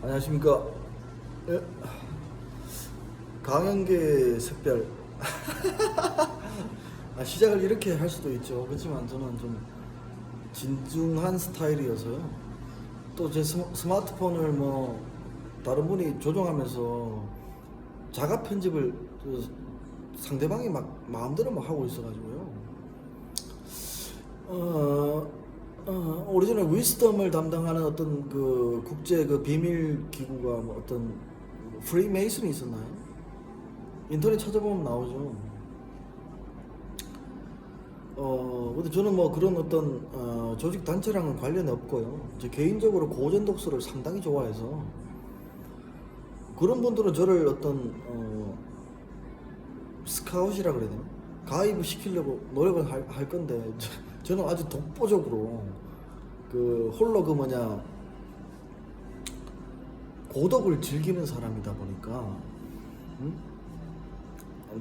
안녕하십니까. 예, 강연계 샛별. 시작을 이렇게 할 수도 있죠. 그렇지만 저는 좀 진중한 스타일이어서요. 또 제 스마트폰을 뭐 다른 분이 조종하면서 자가 편집을 상대방이 막 마음대로 막 하고 있어가지고요. 오리지널 위스덤을 담당하는 어떤 그 국제 그 비밀 기구가 뭐 어떤 프리메이슨이 있었나요? 인터넷 찾아보면 나오죠. 근데 저는 뭐 그런 어떤 조직 단체랑은 관련이 없고요. 제 개인적으로 고전 독서를 상당히 좋아해서 그런 분들은 저를 어떤 스카웃이라 그래야 되나? 가입을 시키려고 노력을 할 건데 저는 아주 독보적으로 그 홀로 그 뭐냐 고독을 즐기는 사람이다 보니까 음?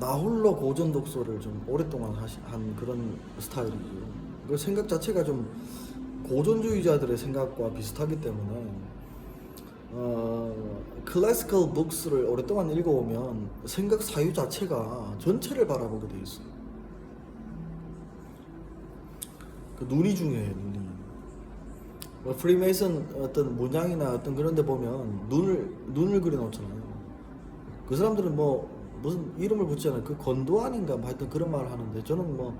나 홀로 고전 독서를 좀 오랫동안 한 그런 스타일이죠. 그 생각 자체가 좀 고전주의자들의 생각과 비슷하기 때문에 클래시컬 북스를 오랫동안 읽어오면 생각 사유 자체가 전체를 바라보게 돼 있어요. 그 눈이 중요해요, 눈이. 프리메이슨 어떤 문양이나 어떤 그런 데 보면 눈을 그려 놓잖아요. 그 사람들은 뭐 무슨 이름을 붙잖아요. 그 건도안인가 뭐 하여튼 그런 말을 하는데 저는 뭐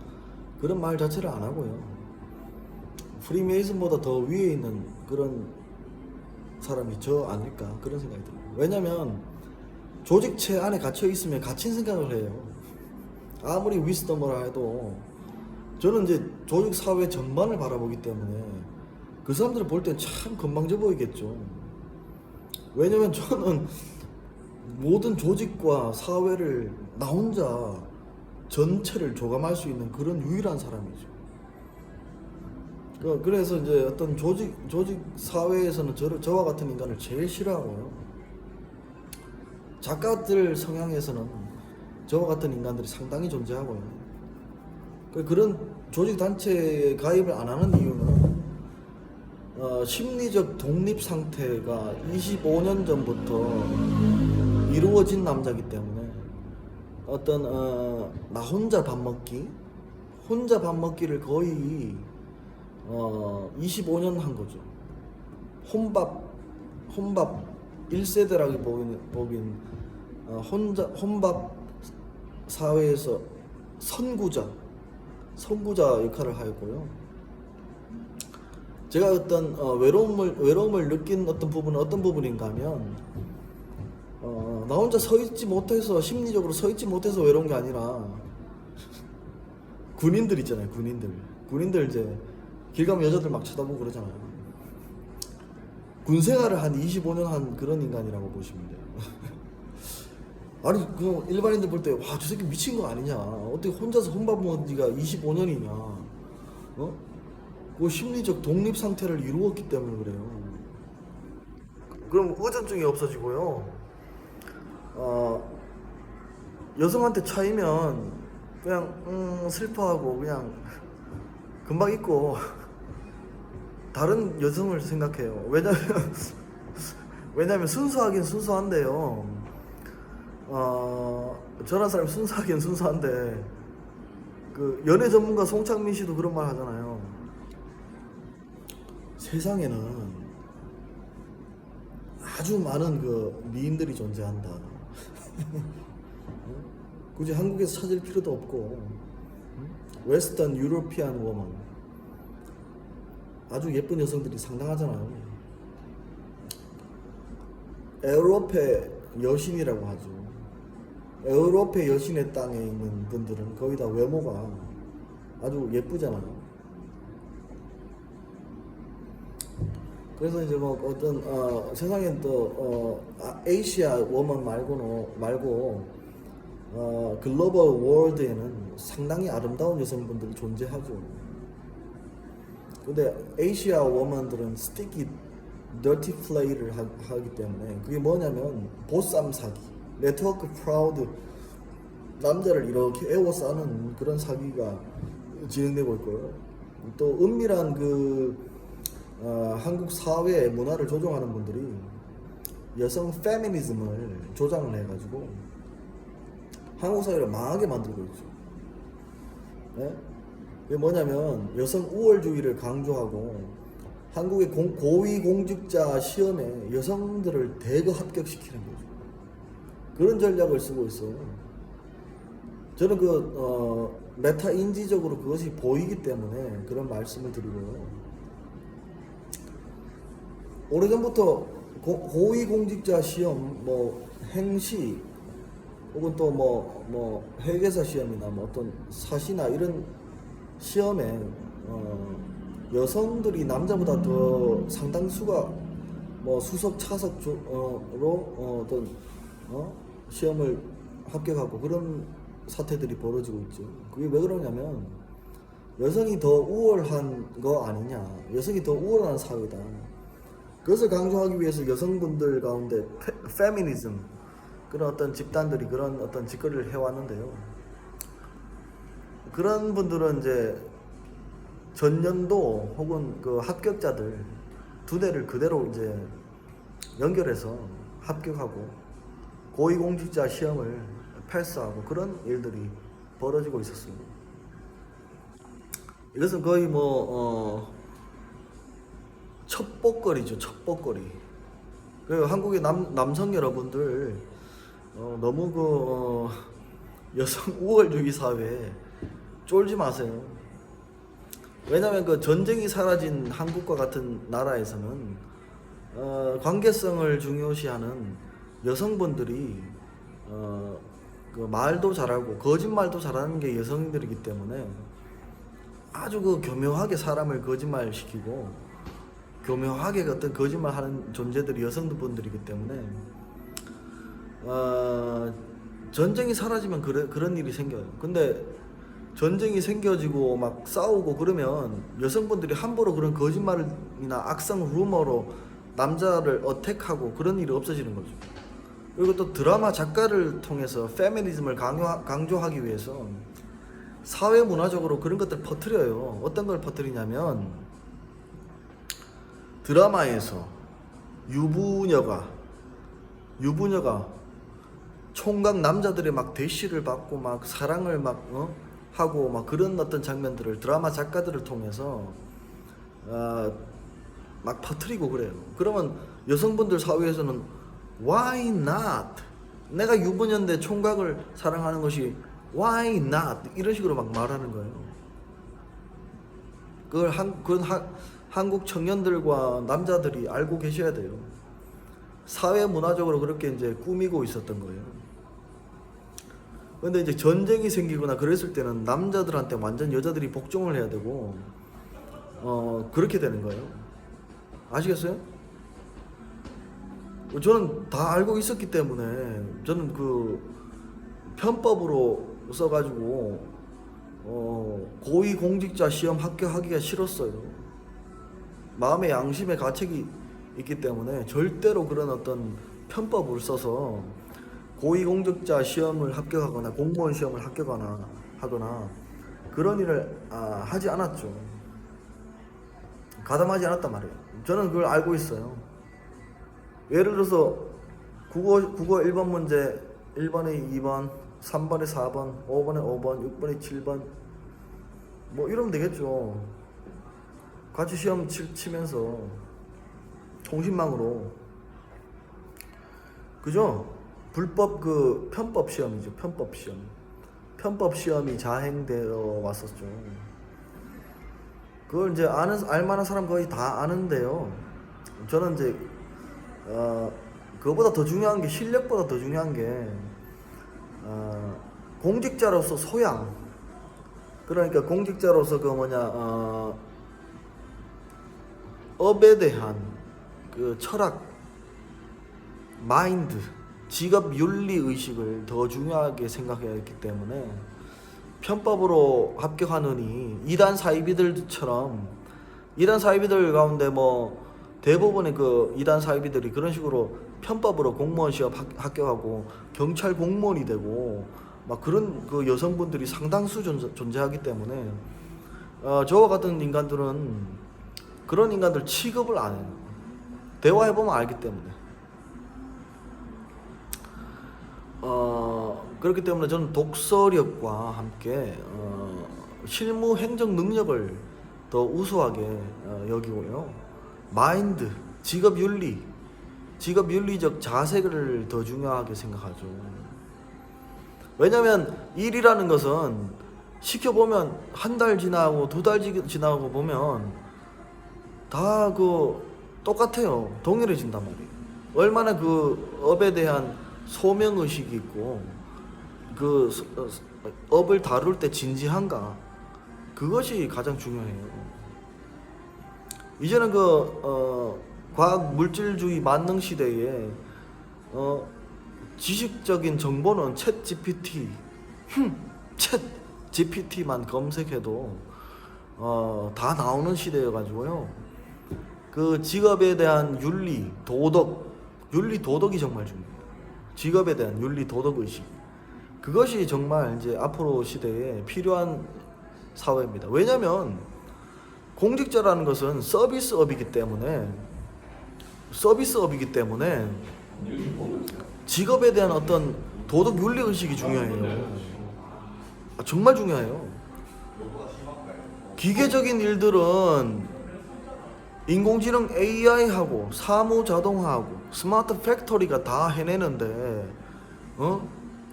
그런 말 자체를 안 하고요. 프리메이슨보다 더 위에 있는 그런 사람이 저 아닐까 그런 생각이 들어요. 왜냐면 조직체 안에 갇혀 있으면 갇힌 생각을 해요. 아무리 위스덤을 해도 저는 이제 조직 사회 전반을 바라보기 때문에 그 사람들을 볼 땐 참 건방져 보이겠죠. 왜냐면 저는 모든 조직과 사회를 나 혼자 전체를 조감할 수 있는 그런 유일한 사람이죠. 그래서 이제 어떤 조직 사회에서는 저와 같은 인간을 제일 싫어하고요. 작가들 성향에서는 저와 같은 인간들이 상당히 존재하고요. 그런 조직 단체에 가입을 안 하는 이유는 심리적 독립 상태가 25년 전부터 이루어진 남자기 때문에 어떤 나 혼자 밥 먹기를 거의 25년 한 거죠. 혼밥 1세대라고 보긴 혼밥 사회에서 선구자 역할을 하였고요. 제가 어떤 외로움을 느낀 어떤 부분인가 하면 나 혼자 심리적으로 서 있지 못해서 외로운 게 아니라 군인들 있잖아요. 군인들 이제 길 가면 여자들 막 쳐다보고 그러잖아요. 군 생활을 한 25년 한 그런 인간이라고 보시면 돼요. 아니 그 일반인들 볼 때 와 저 새끼 미친 거 아니냐, 어떻게 혼자서 혼밥 먹은 지가 25년이냐, 그 심리적 독립 상태를 이루었기 때문에 그래요. 그럼 의존증이 없어지고요. 여성한테 차이면 그냥 슬퍼하고 그냥 금방 잊고 다른 여성을 생각해요. 왜냐면 순수하긴 순수한데요. 저런 사람이 순수하긴 순수한데 그 연애 전문가 송창민 씨도 그런 말 하잖아요. 세상에는 아주 많은 그 미인들이 존재한다. 굳이 한국에서 찾을 필요도 없고, 웨스턴 유로피안 워먼 아주 예쁜 여성들이 상당하잖아요. 에우로페 여신이라고 하죠. 에우로페 여신의 땅에 있는 분들은 거의 다 외모가 아주 예쁘잖아요. 그래서 이제 뭐 어떤 세상엔 또 아시아 워먼 말고 글로벌 월드에는 상당히 아름다운 여성분들이 존재하죠. 근데 아시아 워먼들은 스티키 더티 플레이를 하기 때문에 그게 뭐냐면 보쌈 사기, 네트워크 프라우드, 남자를 이렇게 에워싸는 그런 사기가 진행되고 있고요. 또 은밀한 그 한국 사회의 문화를 조종하는 분들이 여성 페미니즘을 조장을 해가지고 한국 사회를 망하게 만들고 있죠. 네? 이게 뭐냐면 여성 우월주의를 강조하고 한국의 고위공직자 시험에 여성들을 대거 합격시키는 거죠. 그런 전략을 쓰고 있어요. 저는 메타 인지적으로 그것이 보이기 때문에 그런 말씀을 드리고요. 오래전부터 고위공직자 시험, 행시, 혹은 또 회계사 시험이나 어떤 사시나 이런 시험에 여성들이 남자보다 더 상당수가 수석 차석으로 어떤 시험을 합격하고 그런 사태들이 벌어지고 있죠. 그게 왜 그러냐면 여성이 더 우월한 거 아니냐, 여성이 더 우월한 사회다. 그것을 강조하기 위해서 여성분들 가운데 페미니즘 그런 어떤 집단들이 그런 어떤 짓거리를 해왔는데요. 그런 분들은 이제 전년도 혹은 그 합격자들 두 대를 그대로 이제 연결해서 합격하고 고위공직자 시험을 패스하고 그런 일들이 벌어지고 있었습니다. 이것은 거의 첩보거리죠, 첩보거리. 한국의 남성 여러분들 너무 여성 우월주의 사회에 쫄지 마세요. 왜냐하면 그 전쟁이 사라진 한국과 같은 나라에서는 관계성을 중요시하는 여성분들이 그 말도 잘하고 거짓말도 잘하는 게 여성들이기 때문에 아주 교묘하게 사람을 거짓말시키고 교묘하게 어떤 거짓말하는 존재들이 여성분들이기 때문에 전쟁이 사라지면 그런 일이 생겨요. 근데 전쟁이 생겨지고 막 싸우고 그러면 여성분들이 함부로 그런 거짓말이나 악성 루머로 남자를 어택하고 그런 일이 없어지는 거죠. 그리고 또 드라마 작가를 통해서 페미니즘을 강조하기 위해서 사회 문화적으로 그런 것들을 퍼뜨려요. 어떤 걸 퍼뜨리냐면 드라마에서 유부녀가 총각 남자들의 막 대시를 받고 막 사랑을 하고 막 그런 어떤 장면들을 드라마 작가들을 통해서 막 퍼뜨리고 그래요. 그러면 여성분들 사회에서는 why not? 내가 유부녀인데 총각을 사랑하는 것이 why not? 이런 식으로 막 말하는 거예요. 그건 한국 청년들과 남자들이 알고 계셔야 돼요. 사회 문화적으로 그렇게 이제 꾸미고 있었던 거예요. 근데 이제 전쟁이 생기거나 그랬을 때는 남자들한테 완전 여자들이 복종을 해야 되고 그렇게 되는 거예요. 아시겠어요? 저는 다 알고 있었기 때문에 저는 그 편법으로 써가지고 고위공직자 시험 합격하기가 싫었어요. 마음의 양심의 가책이 있기 때문에 절대로 그런 어떤 편법을 써서 고위공직자 시험을 합격하거나 공무원 시험을 합격하거나 그런 일을 하지 않았죠. 가담하지 않았단 말이에요. 저는 그걸 알고 있어요. 예를 들어서 국어 1번 문제 1번에 2번 3번에 4번 5번에 5번 6번에 7번 이러면 되겠죠. 같이 시험 치면서 통신망으로 그죠? 불법 편법 시험이죠. 편법 시험이 자행되어 왔었죠. 그걸 이제 알만한 사람 거의 다 아는데요. 저는 이제 그거보다 더 중요한 게 실력보다 더 중요한 게 공직자로서 소양. 그러니까 공직자로서 업에 대한 그 철학, 마인드, 직업 윤리 의식을 더 중요하게 생각해야 했기 때문에 편법으로 합격하느니 이단 사이비들처럼 이단 사이비들 가운데 대부분의 그 이단 사이비들이 그런 식으로 편법으로 공무원 시험 합격하고 경찰 공무원이 되고 막 그런 그 여성분들이 상당수 존재하기 때문에 저와 같은 인간들은 그런 인간들 취급을 안 해요. 대화해보면 알기 때문에. 그렇기 때문에 저는 독서력과 함께 실무 행정 능력을 더 우수하게 여기고요. 마인드, 직업 윤리적 자세를 더 중요하게 생각하죠. 왜냐면 일이라는 것은 시켜보면 한 달 지나고 두 달 지나고 보면 다 똑같아요. 동일해진단 말이에요. 얼마나 그 업에 대한 소명의식이 있고 그 업을 다룰 때 진지한가, 그것이 가장 중요해요. 이제는 과학 물질주의 만능 시대에 지식적인 정보는 챗 GPT만 검색해도 다 나오는 시대여가지고요. 그 직업에 대한 윤리, 도덕이 정말 중요해요. 직업에 대한 윤리, 도덕 의식, 그것이 정말 이제 앞으로 시대에 필요한 사회입니다. 왜냐하면 공직자라는 것은 서비스업이기 때문에 직업에 대한 어떤 도덕 윤리 의식이 중요해요. 정말 중요해요. 기계적인 일들은 인공지능 AI하고 사무 자동화하고 스마트 팩토리가 다 해내는데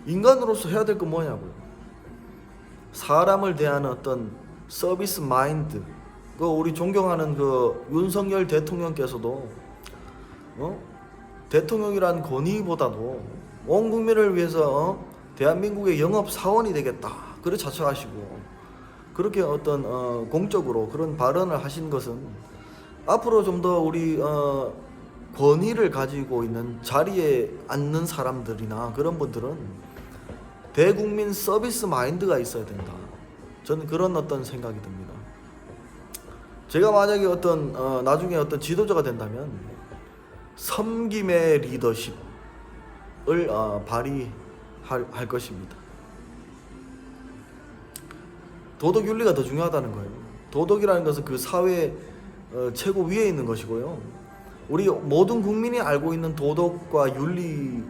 인간으로서 해야 될 건 뭐냐고요. 사람을 대하는 어떤 서비스 마인드. 우리 존경하는 윤석열 대통령께서도 대통령이란 권위보다도 온 국민을 위해서 대한민국의 영업 사원이 되겠다, 그렇게 자처하시고 그렇게 공적으로 그런 발언을 하신 것은 앞으로 좀 더 우리 권위를 가지고 있는 자리에 앉는 사람들이나 그런 분들은 대국민 서비스 마인드가 있어야 된다. 저는 그런 생각이 듭니다. 제가 만약에 나중에 지도자가 된다면 섬김의 리더십을 발휘할 것입니다. 도덕 윤리가 더 중요하다는 거예요. 도덕이라는 것은 그 사회 최고 위에 있는 것이고요. 우리 모든 국민이 알고 있는 도덕과 윤리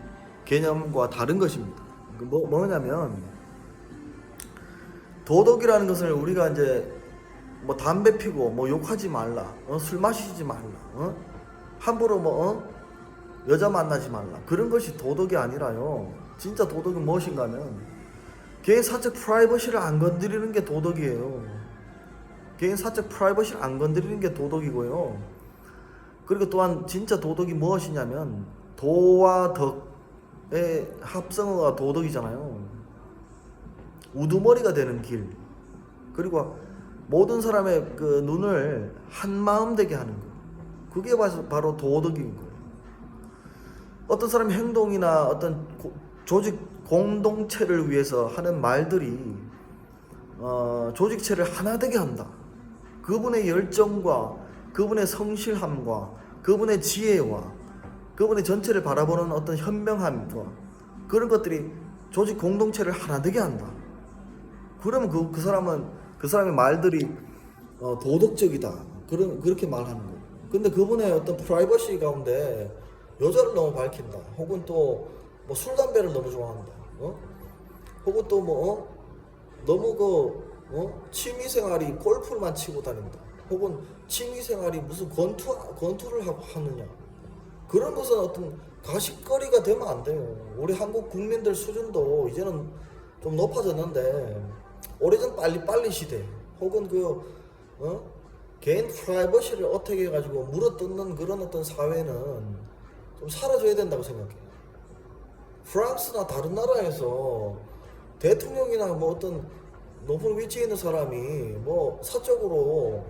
개념과 다른 것입니다. 뭐냐면 도덕이라는 것을 우리가 이제 담배 피고 욕하지 말라, 술 마시지 말라, 함부로 여자 만나지 말라, 그런 것이 도덕이 아니라요. 진짜 도덕이 무엇인가 하면 개인 사적 프라이버시를 안 건드리는 게 도덕이에요. 개인 사적 프라이버시를 안 건드리는 게 도덕이고요. 그리고 또한 진짜 도덕이 무엇이냐면 도와 덕의 합성어가 도덕이잖아요. 우두머리가 되는 길, 그리고 모든 사람의 눈을 한마음 되게 하는 거, 그게 바로 도덕인 거예요. 어떤 사람의 행동이나 어떤 조직 공동체를 위해서 하는 말들이 조직체를 하나 되게 한다. 그분의 열정과 그분의 성실함과 그분의 지혜와 그분의 전체를 바라보는 어떤 현명함과 그런 것들이 조직 공동체를 하나 되게 한다. 그러면 그 사람의 말들이 도덕적이다, 그렇게 말하는 거예요. 근데 그분의 어떤 프라이버시 가운데 여자를 너무 밝힌다, 혹은 또 술 담배를 너무 좋아한다, 혹은 또 너무 취미생활이 골프만 치고 다닌다, 혹은 취미생활이 무슨 권투를 하느냐, 그런 것은 어떤 가십거리가 되면 안 돼요. 우리 한국 국민들 수준도 이제는 좀 높아졌는데 오래전 빨리빨리 시대, 혹은 개인 프라이버시를 어떻게 해가지고 물어뜯는 그런 어떤 사회는 좀 사라져야 된다고 생각해요. 프랑스나 다른 나라에서 대통령이나 어떤 높은 위치에 있는 사람이 사적으로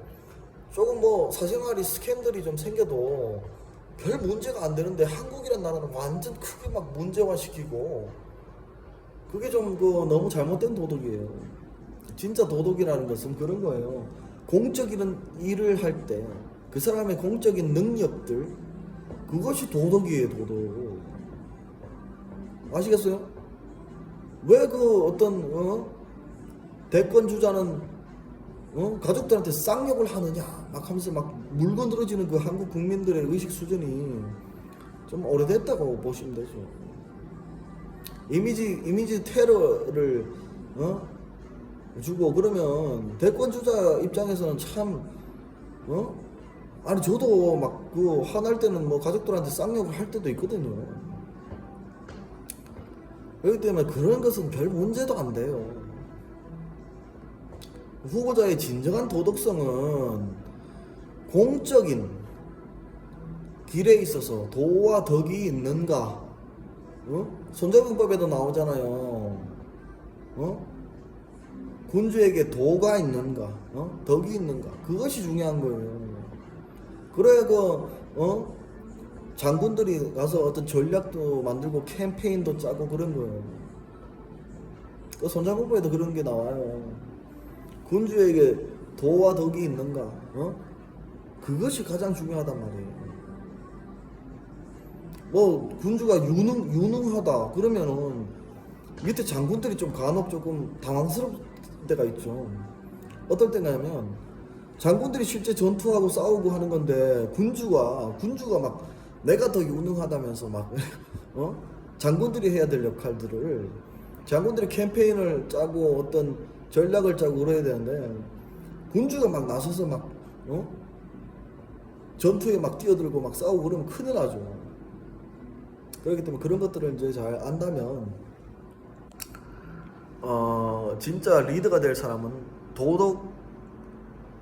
조금 사생활이 스캔들이 좀 생겨도 별 문제가 안 되는데 한국이라는 나라는 완전 크게 문제화시키고, 그게 좀 너무 잘못된 도덕이에요. 진짜 도덕이라는 것은 그런 거예요. 공적인 일을 할 때 그 사람의 공적인 능력들, 그것이 도덕이에요. 도덕. 아시겠어요? 왜 대권 주자는 가족들한테 쌍욕을 하느냐 하면서 물건 들어지는 그 한국 국민들의 의식 수준이 좀 오래됐다고 보시면 되죠. 이미지 테러를 주고 그러면 대권 주자 입장에서는 참 아니 저도 막 그 화날 때는 뭐 가족들한테 쌍욕을 할 때도 있거든요. 그렇기 때문에 그런 것은 별 문제도 안 돼요. 후보자의 진정한 도덕성은 공적인 길에 있어서 도와 덕이 있는가, 손자병법에도 나오잖아요. 군주에게 도가 있는가, 덕이 있는가, 그것이 중요한 거예요. 그래야 장군들이 가서 어떤 전략도 만들고 캠페인도 짜고 그런 거예요. 그 손자병법에도 그런 게 나와요. 군주에게 도와 덕이 있는가, 그것이 가장 중요하단 말이에요. 뭐 군주가 유능하다 그러면은 밑에 장군들이 좀 간혹 조금 당황스러울 때가 있죠. 어떨 때냐면 장군들이 실제 전투하고 싸우고 하는 건데 군주가 막 내가 더 유능하다면서 막 장군들이 해야 될 역할들을 장군들이 캠페인을 짜고 어떤 전략을 짜고 그래야 되는데 군주가 막 나서서 막 전투에 막 뛰어들고 막 싸우고 그러면 큰일 나죠. 그렇기 때문에 그런 것들을 이제 잘 안다면 진짜 리더가 될 사람은 도덕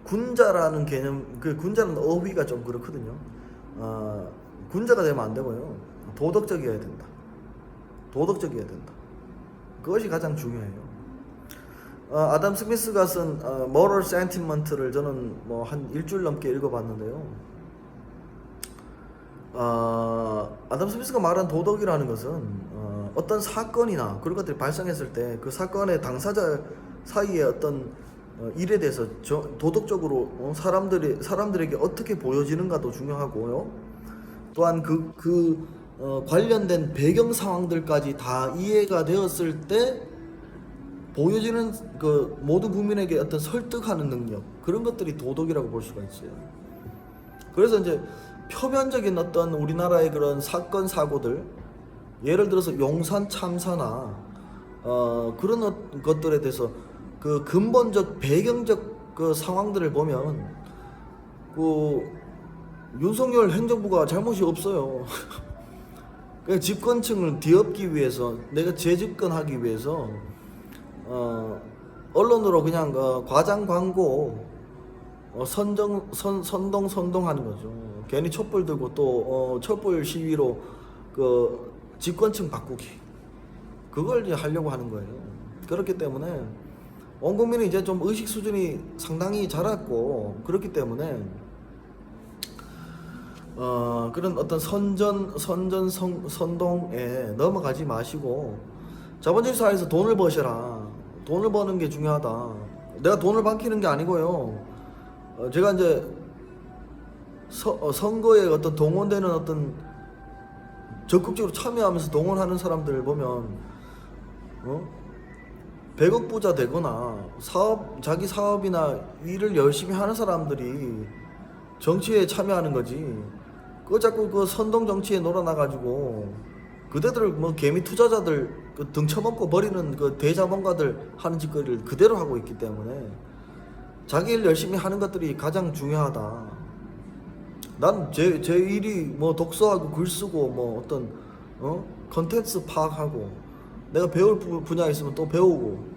군자라는 개념, 그 군자는 어휘가 좀 그렇거든요. 군자가 되면 안 되고요. 도덕적이어야 된다. 도덕적이어야 된다. 그것이 가장 중요해요. 아담 스미스가 쓴 Moral Sentiment를 저는 뭐 한 일주일 넘게 읽어봤는데요. 아담 스미스가 말한 도덕이라는 것은 어떤 사건이나 그런 것들이 발생했을 때 그 사건의 당사자 사이에 어떤 일에 대해서 도덕적으로 사람들에게 어떻게 보여지는가도 중요하고요. 또한 관련된 배경 상황들까지 다 이해가 되었을 때 보여지는 그 모든 국민에게 어떤 설득하는 능력, 그런 것들이 도덕이라고 볼 수가 있어요. 그래서 이제 표면적인 어떤 우리나라의 그런 사건 사고들, 예를 들어서 용산 참사나 그런 것들에 대해서 그 근본적 배경적 그 상황들을 보면 그 윤석열 행정부가 잘못이 없어요. 그 집권층을 뒤엎기 위해서, 내가 재집권하기 위해서 언론으로 그냥 과장 광고 선동하는 거죠. 괜히 촛불 들고 또 촛불 시위로 그 집권층 바꾸기, 그걸 이제 하려고 하는 거예요. 그렇기 때문에 온 국민이 이제 좀 의식 수준이 상당히 자랐고, 그렇기 때문에 그런 어떤 선동에 넘어가지 마시고 자본주의 사회에서 돈을 버셔라. 돈을 버는 게 중요하다. 내가 돈을 밝히는 게 아니고요. 제가 이제 선거에 어떤 동원되는 어떤 적극적으로 참여하면서 동원하는 사람들을 보면 100억 부자 되거나 자기 사업이나 일을 열심히 하는 사람들이 정치에 참여하는 거지. 그거 자꾸 그 선동 정치에 놀아나가지고 그대들 뭐 개미 투자자들 등 쳐먹고 버리는 그 대자본가들 하는 짓거리를 그대로 하고 있기 때문에 자기 일 열심히 하는 것들이 가장 중요하다. 난 제 일이 뭐 독서하고 글 쓰고 뭐 어떤 컨텐츠 파악하고 내가 배울 분야 있으면 또 배우고.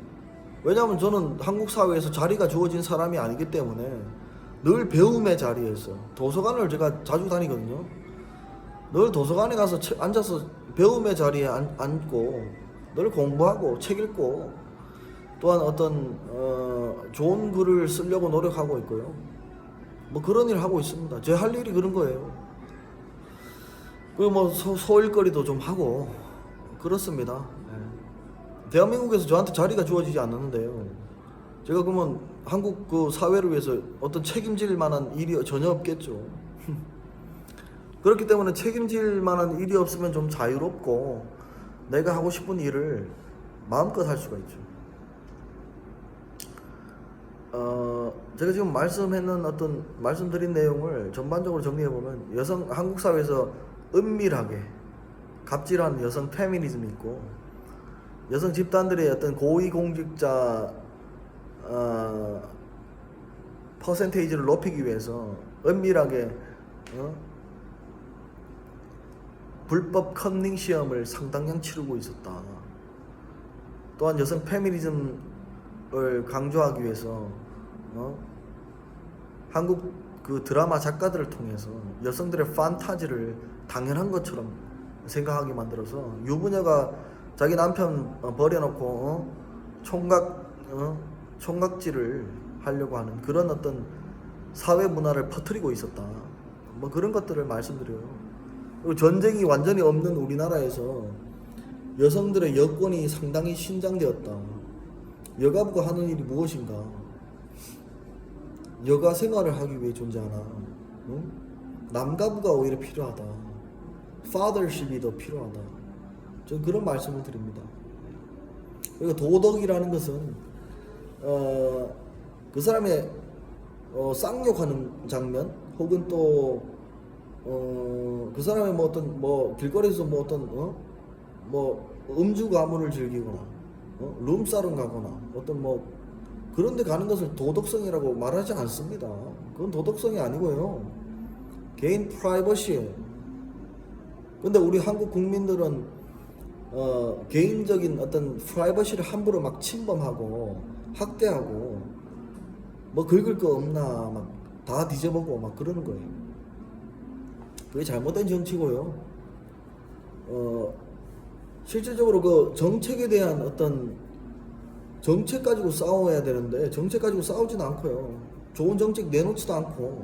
왜냐하면 저는 한국 사회에서 자리가 주어진 사람이 아니기 때문에 늘 배움의 자리에서, 도서관을 제가 자주 다니거든요. 늘 도서관에 가서 앉아서 배움의 자리에 앉고 늘 공부하고 책 읽고, 또한 어떤 좋은 글을 쓰려고 노력하고 있고요. 뭐 그런 일을 하고 있습니다. 제 할 일이 그런 거예요. 그리고 뭐 소일거리도 좀 하고 그렇습니다. 대한민국에서 저한테 자리가 주어지지 않았는데요. 제가 그러면 한국 그 사회를 위해서 어떤 책임질 만한 일이 전혀 없겠죠. 그렇기 때문에 책임질 만한 일이 없으면 좀 자유롭고 내가 하고 싶은 일을 마음껏 할 수가 있죠. 제가 지금 말씀드린 내용을 전반적으로 정리해보면 한국 사회에서 은밀하게 갑질하는 여성 페미니즘이 있고, 여성 집단들의 어떤 고위공직자 퍼센테이지를 높이기 위해서 은밀하게 불법 컨닝 시험을 상당량 치르고 있었다. 또한 여성 페미니즘을 강조하기 위해서 한국 그 드라마 작가들을 통해서 여성들의 판타지를 당연한 것처럼 생각하게 만들어서 유부녀가 자기 남편 버려놓고 총각질을 하려고 하는 그런 어떤 사회 문화를 퍼뜨리고 있었다. 뭐 그런 것들을 말씀드려요. 그리고 전쟁이 완전히 없는 우리나라에서 여성들의 여권이 상당히 신장되었다. 여가부가 하는 일이 무엇인가? 여가 생활을 하기 위해 존재하나? 남가부가 오히려 필요하다. fathership이 더 필요하다. 저는 그런 말씀을 드립니다. 그리고 도덕이라는 것은 그 사람의 쌍욕하는 장면, 혹은 또 그 사람의 뭐 어떤 뭐 길거리에서 뭐 어떤 뭐 음주 가문을 즐기거나 룸사롱 가거나 어떤 뭐 그런 데 가는 것을 도덕성이라고 말하지 않습니다. 그건 도덕성이 아니고요. 개인 프라이버시예요. 근데 우리 한국 국민들은 개인적인 어떤 프라이버시를 함부로 막 침범하고 학대하고 뭐 긁을 거 없나 막 다 뒤져보고 막 그러는 거예요. 그게 잘못된 정치고요. 실질적으로 그 정책에 대한 어떤 정책 가지고 싸워야 되는데 정책 가지고 싸우지도 않고요. 좋은 정책 내놓지도 않고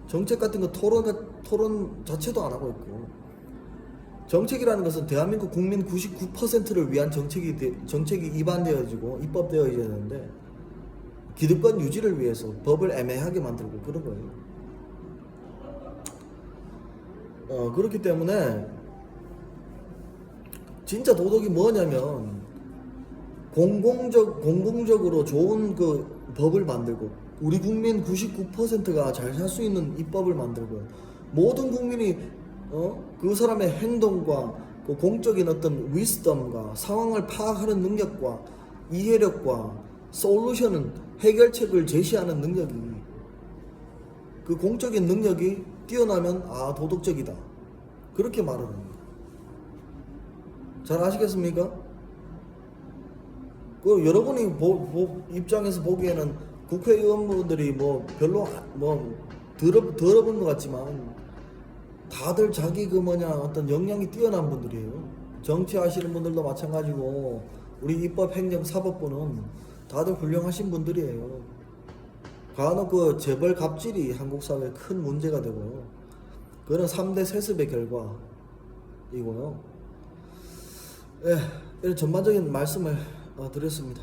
정책 같은 거 토론 자체도 안 하고 있고, 정책이라는 것은 대한민국 국민 99%를 위한 정책이 입안되어지고 입법되어야 되는데 기득권 유지를 위해서 법을 애매하게 만들고 그런 거예요. 그렇기 때문에 진짜 도덕이 뭐냐면 공공적으로 좋은 그 법을 만들고 우리 국민 99%가 잘 살 수 있는 입법을 만들고 모든 국민이 그 사람의 행동과 그 공적인 어떤 위스덤과 상황을 파악하는 능력과 이해력과 솔루션은 해결책을 제시하는 능력이, 그 공적인 능력이 뛰어나면 도덕적이다. 그렇게 말하는 거예요. 잘 아시겠습니까? 그 여러분이 입장에서 보기에는 국회의원분들이 뭐 별로 더러운 것 같지만 다들 자기 어떤 역량이 뛰어난 분들이에요. 정치하시는 분들도 마찬가지고 우리 입법, 행정, 사법부는 다들 훌륭하신 분들이에요. 간혹 그 재벌 갑질이 한국 사회에 큰 문제가 되고요. 그거는 3대 세습의 결과이고요. 이런 전반적인 말씀을 드렸습니다.